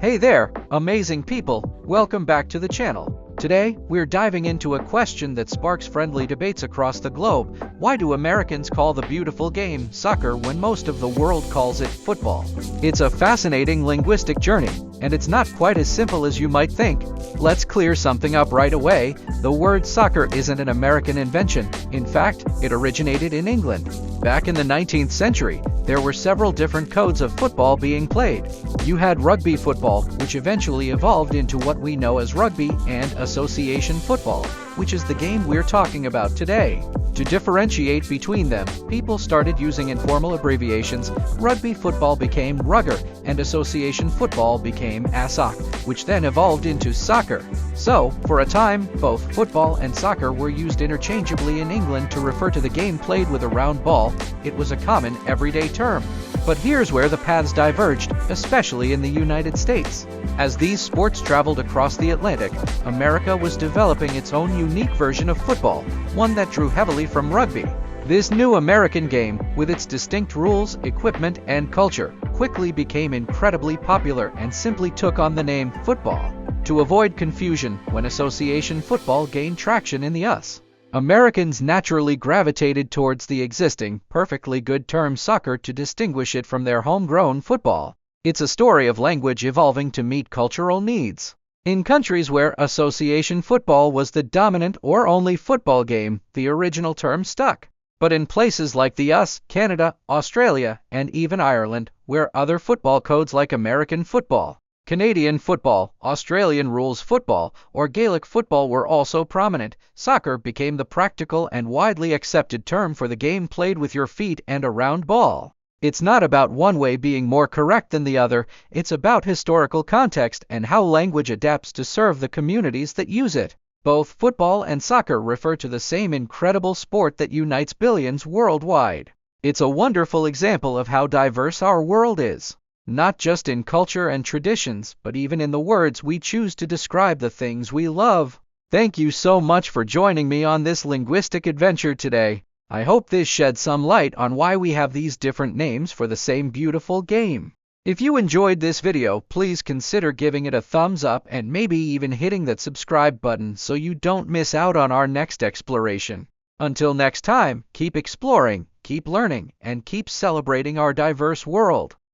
Hey there, amazing people, welcome back to the channel. Today, we're diving into a question that sparks friendly debates across the globe. Why do Americans call the beautiful game soccer when most of the world calls it football? It's a fascinating linguistic journey, and it's not quite as simple as you might think. Let's clear something up right away. The word soccer isn't an American invention. In fact, it originated in England. Back in the 19th century, there were several different codes of football being played. You had rugby football, which eventually evolved into what we know as rugby, and association football, which is the game we're talking about today. To differentiate between them, people started using informal abbreviations. Rugby football became rugger, and association football became ASOC, which then evolved into soccer. So, for a time, both football and soccer were used interchangeably in England to refer to the game played with a round ball. It was a common, everyday term. But here's where the paths diverged, especially in the United States. As these sports traveled across the Atlantic, America was developing its own unique version of football, one that drew heavily from rugby. This new American game, with its distinct rules, equipment, and culture, quickly became incredibly popular and simply took on the name football. To avoid confusion, when association football gained traction in the US, Americans naturally gravitated towards the existing, perfectly good term soccer to distinguish it from their homegrown football. It's a story of language evolving to meet cultural needs. In countries where association football was the dominant or only football game, the original term stuck. But in places like the US, Canada, Australia, and even Ireland, where other football codes like American football, Canadian football, Australian rules football, or Gaelic football were also prominent, soccer became the practical and widely accepted term for the game played with your feet and a round ball. It's not about one way being more correct than the other, it's about historical context and how language adapts to serve the communities that use it. Both football and soccer refer to the same incredible sport that unites billions worldwide. It's a wonderful example of how diverse our world is. Not just in culture and traditions, but even in the words we choose to describe the things we love. Thank you so much for joining me on this linguistic adventure today. I hope this sheds some light on why we have these different names for the same beautiful game. If you enjoyed this video, please consider giving it a thumbs up and maybe even hitting that subscribe button so you don't miss out on our next exploration. Until next time, keep exploring, keep learning, and keep celebrating our diverse world.